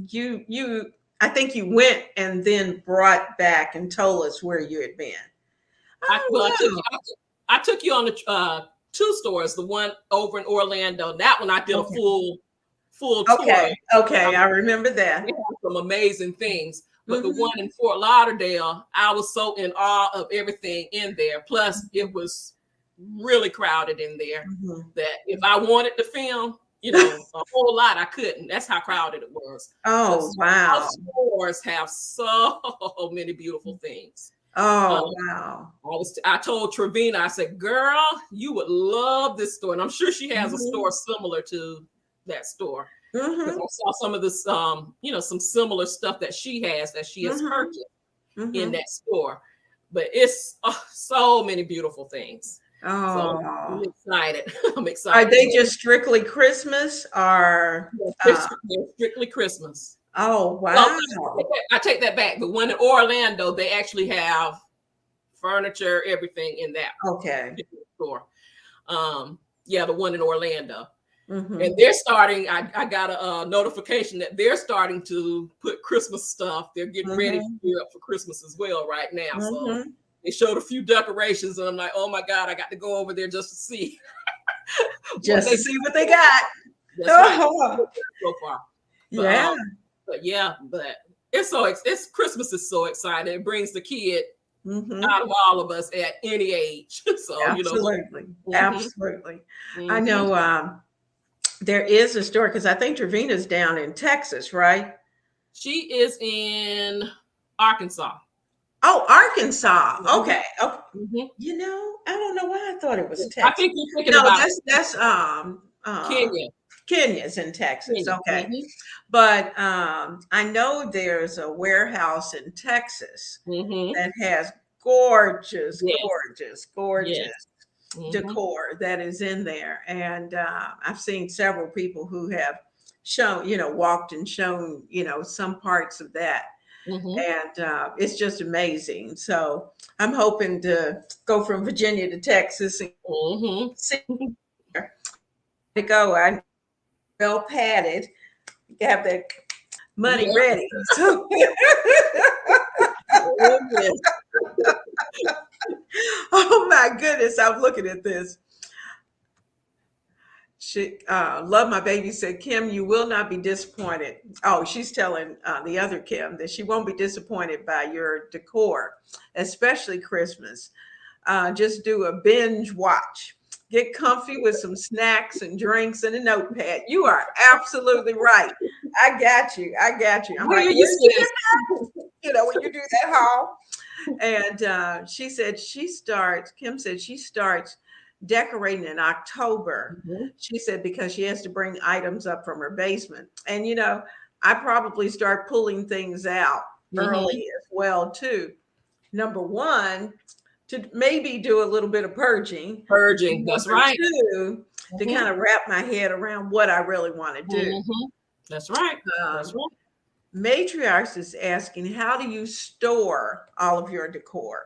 you? I think you went and then brought back and told us where you had been. I took you on the two stores. The one over in Orlando, that one I did a full tour. Okay, I remember that. They have some amazing things. But the one in Fort Lauderdale, I was so in awe of everything in there. Plus, it was really crowded in there that if I wanted to film, a whole lot, I couldn't. That's how crowded it was. Oh, wow. Our stores have so many beautiful things. Oh, wow. I told Trevina, I said, girl, you would love this store. And I'm sure she has a store similar to that store. Because I saw some of this, some similar stuff that she has purchased in that store. But it's so many beautiful things. Oh, so I'm excited. I'm excited. Are they just strictly Christmas, or they're strictly Christmas? Oh, wow. Well, I take that back. The one in Orlando, they actually have furniture, everything in that store. The one in Orlando. And they're starting, I got a notification that they're starting to put Christmas stuff. They're getting ready to gear up for Christmas as well right now. So they showed a few decorations, and I'm like, oh my God, I got to go over there just to see. to see what they got. That's right. So far. But it's Christmas is so exciting. It brings the kid out of all of us at any age. So absolutely. Absolutely. I know there is a store, because I think Trevina's down in Texas, right? She is in Arkansas. Oh, Arkansas. Okay. I don't know why I thought it was Texas. I think you're thinking about that's Kenya. Kenya's in Texas. Okay. But I know there's a warehouse in Texas that has gorgeous decor that is in there. And I've seen several people who have shown, walked and shown, some parts of that. And it's just amazing. So I'm hoping to go from Virginia to Texas and see where to go. I'm well padded, have that money ready. So couldn't stop looking at this. She love my baby said, Kim, you will not be disappointed. Oh, she's telling the other Kim that she won't be disappointed by your decor, especially Christmas. Just do a binge watch. Get comfy with some snacks and drinks and a notepad. You are absolutely right. I got you. I got you. I'm Where like, you where's sis? you know, when you do that haul. And she said Kim said she starts decorating in October. Mm-hmm. She said because she has to bring items up from her basement. And, you know, I probably start pulling things out early as well, too. Number one, to maybe do a little bit of purging. Purging, that's Number right. two, to kind of wrap my head around what I really want to do. That's right. That's right. Matriarchs is asking, how do you store all of your decor?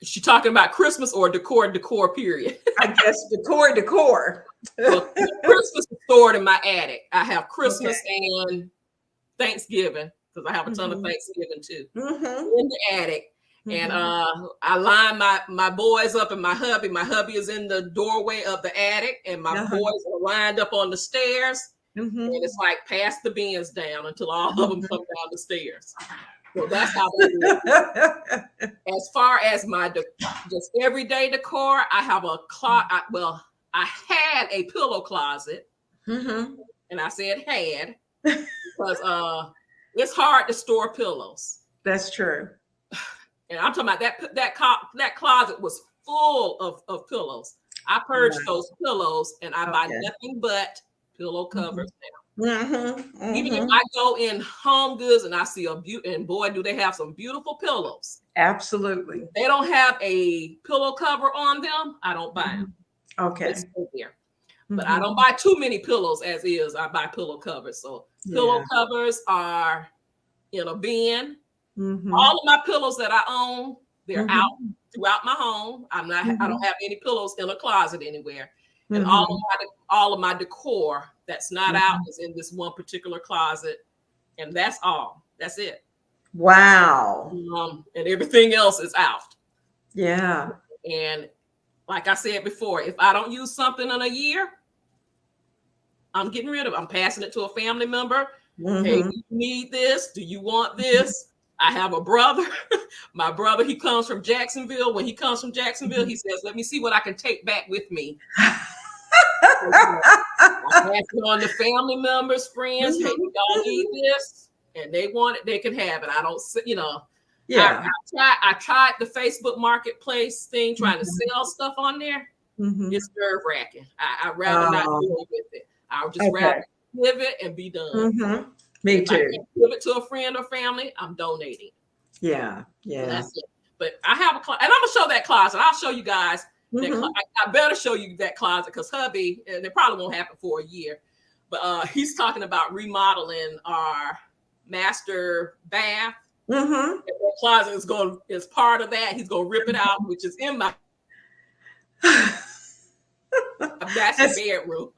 Is she talking about Christmas or decor period? I guess decor. Well, Christmas is stored in my attic. I have Christmas and Thanksgiving because I have a ton of Thanksgiving too in the attic. And I line my boys up and my hubby. My hubby is in the doorway of the attic, and my boys are lined up on the stairs. And it's like pass the bins down until all of them come down the stairs. So that's how that is. As far as my just everyday decor, I have a I had a pillow closet, and I said had because it's hard to store pillows. That's true. And I'm talking about that closet was full of pillows. I purged those pillows, and I buy nothing but pillow covers now. Even if I go in Home Goods and I see and boy, do they have some beautiful pillows. Absolutely. If they don't have a pillow cover on them, I don't buy them. Okay. They stay there. But I don't buy too many pillows as is. I buy pillow covers. So pillow covers are in a bin. All of my pillows that I own, they're out throughout my home. I don't have any pillows in a closet anywhere. And all of my decor that's not out is in this one particular closet. And that's all. That's it. Wow. And everything else is out. Yeah. And like I said before, if I don't use something in a year, I'm getting rid of it. I'm passing it to a family member. Hey, do you need this? Do you want this? I have a brother. My brother, he comes from Jacksonville. When he comes from Jacksonville, he says, let me see what I can take back with me. I pass it on to family members, friends. Hey, y'all need this? And they want it, they can have it. I don't, Yeah. I tried the Facebook Marketplace thing, trying to sell stuff on there. It's nerve-wracking. I'd rather not deal with it. I'll just rather give it and be done. Me if too. I can give it to a friend or family, I'm donating. Yeah. So that's it. But I have a closet, and I'm gonna show that closet. I'll show you guys. I better show you that closet because hubby, and it probably won't happen for a year. But he's talking about remodeling our master bath. And that closet is part of that. He's gonna rip it out, which is in my master bedroom.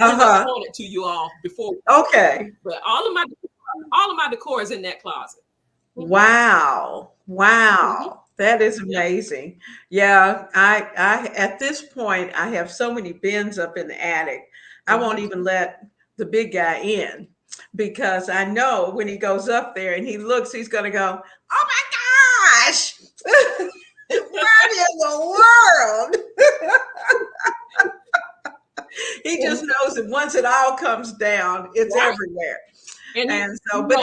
I showed it to you all before. Okay. But all of my decor is in that closet. Wow. That is amazing. Yeah, I at this point I have so many bins up in the attic. I won't even let the big guy in because I know when he goes up there and he looks, he's gonna go, oh my gosh, what in the world? He just knows that once it all comes down, it's everywhere. And so, but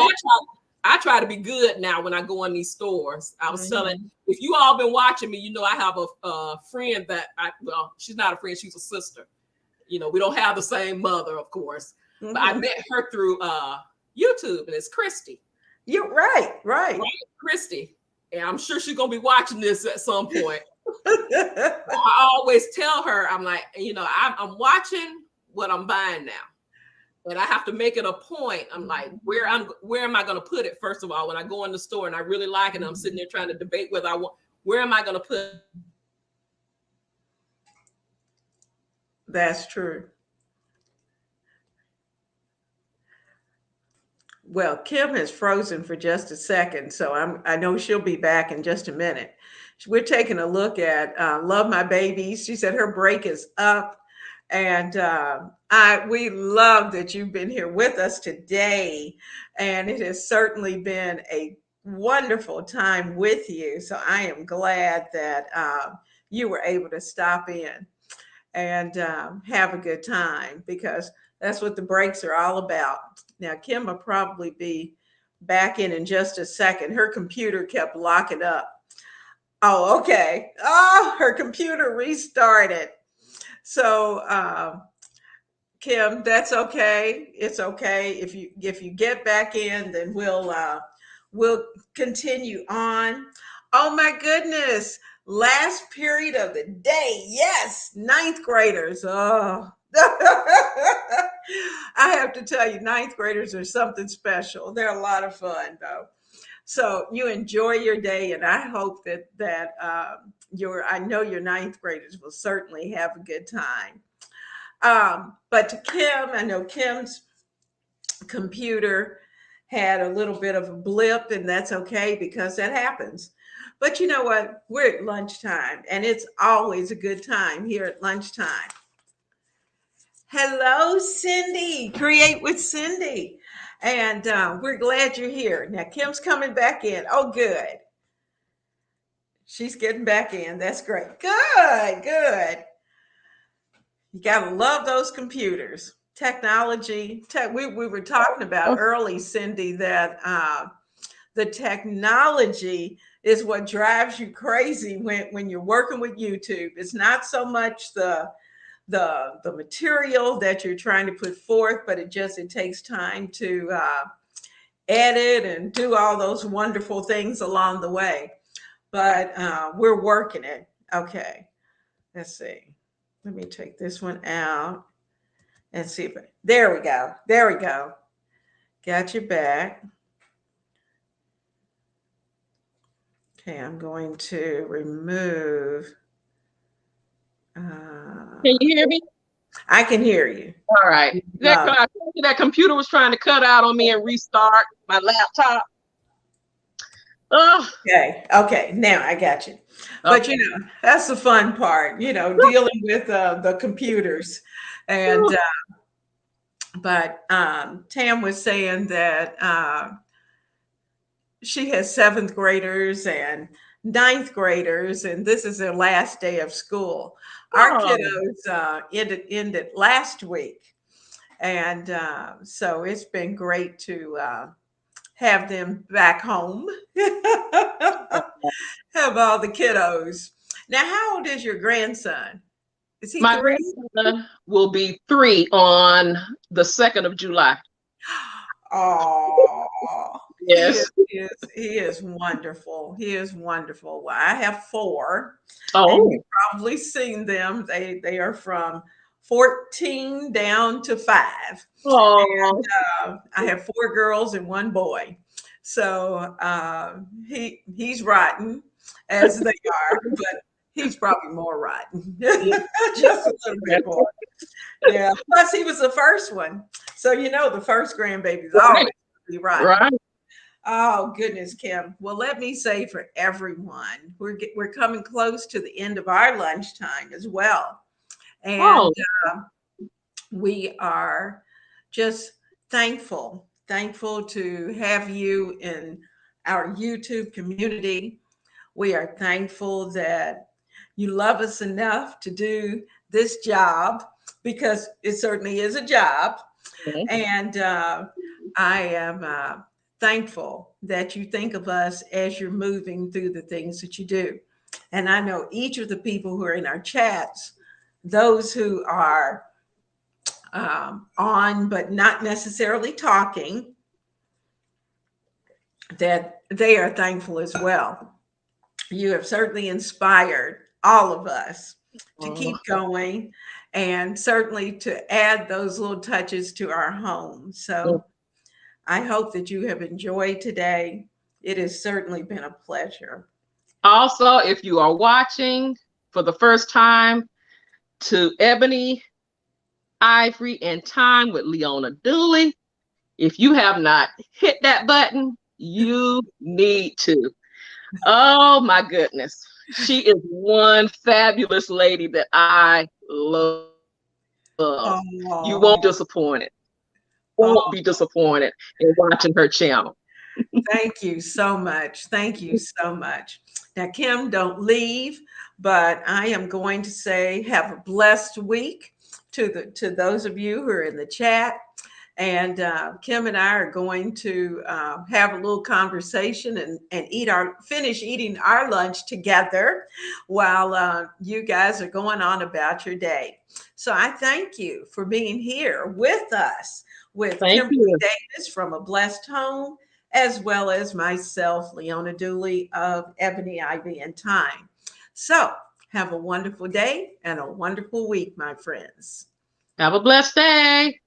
I try to be good now when I go in these stores. I was telling, if you all been watching me, you know I have a friend that she's not a friend, she's a sister. You know, we don't have the same mother, of course. But I met her through YouTube, and it's Christy. You're right, Christy. And I'm sure she's gonna be watching this at some point. I always tell her, I'm like, I'm watching what I'm buying now. And I have to make it a point. I'm like, where am I going to put it? First of all, when I go in the store and I really like it, and I'm sitting there trying to debate whether I want, where am I going to put it? That's true. Well, Kim has frozen for just a second, so I know she'll be back in just a minute. We're taking a look at Love My Babies. She said her break is up, and we love that you've been here with us today, and it has certainly been a wonderful time with you. So I am glad that you were able to stop in and have a good time, because that's what the breaks are all about. Now, Kim will probably be back in just a second. Her computer kept locking up. Oh, okay. Oh, her computer restarted. So, Kim, that's okay. It's okay. If you get back in, then we'll continue on. Oh my goodness. Last period of the day. Yes, ninth graders. Oh. I have to tell you, ninth graders are something special. They're a lot of fun, though. So you enjoy your day, and I hope that I know your ninth graders will certainly have a good time. But to Kim, I know Kim's computer had a little bit of a blip, and that's okay because that happens. But you know what? We're at lunchtime, and it's always a good time here at lunchtime. Hello, Cindy. Create with Cindy. And we're glad you're here. Now, Kim's coming back in. Oh, good. She's getting back in. That's great. Good, good. You got to love those computers. Technology. We were talking about early, Cindy, that the technology is what drives you crazy when you're working with YouTube. It's not so much the material that you're trying to put forth, but it takes time to edit and do all those wonderful things along the way. But we're working it. Okay, let's see. Let me take this one out and see if there we go. There we go. Got you back. Okay, I'm going to remove. Can you hear me? I can hear you. All right. That computer was trying to cut out on me and restart my laptop. Oh. Okay. Now I got you. But Okay. That's the fun part. Dealing with the computers, and but Tam was saying that she has seventh graders and ninth graders, and this is their last day of school. Our kiddos ended last week, and so it's been great to have them back home. Have all the kiddos. Now, how old is your grandson? Is he My 3? grandson will be 3 on the 2nd of July. Oh, yes. He is wonderful. He is wonderful. Well, I have 4. Oh, and you've probably seen them. They are from 14 down to 5. oh. And I have 4 girls and 1 boy. So he's rotten, as they are, but he's probably more rotten. Just a little bit more. Yeah. Plus, he was the first one. So, the first grandbaby's always be rotten. Right. Oh, goodness, Kim. Well, let me say for everyone, we're coming close to the end of our lunchtime as well. And we are just thankful to have you in our YouTube community. We are thankful that you love us enough to do this job, because it certainly is a job. Okay. And I am thankful that you think of us as you're moving through the things that you do. And I know each of the people who are in our chats, those who are on but not necessarily talking, that they are thankful as well. You have certainly inspired all of us to keep going, and certainly to add those little touches to our home. So I hope that you have enjoyed today. It has certainly been a pleasure. Also, if you are watching for the first time, to Ebony, Ivory, and Thyme with Leona Dooley, If you have not hit that button, you need to. Oh my goodness. She is one fabulous lady that I love. You won't be disappointed. Won't be disappointed in watching her channel. Thank you so much. Thank you so much. Now, Kim, don't leave, but I am going to say have a blessed week to those of you who are in the chat. And Kim and I are going to have a little conversation and finish eating our lunch together while you guys are going on about your day. So I thank you for being here with us with Kimberly Davis from A Blessed Home, as well as myself, Leona Dooley of Ebony, Ivy, and Thyme. So have a wonderful day and a wonderful week, my friends. Have a blessed day.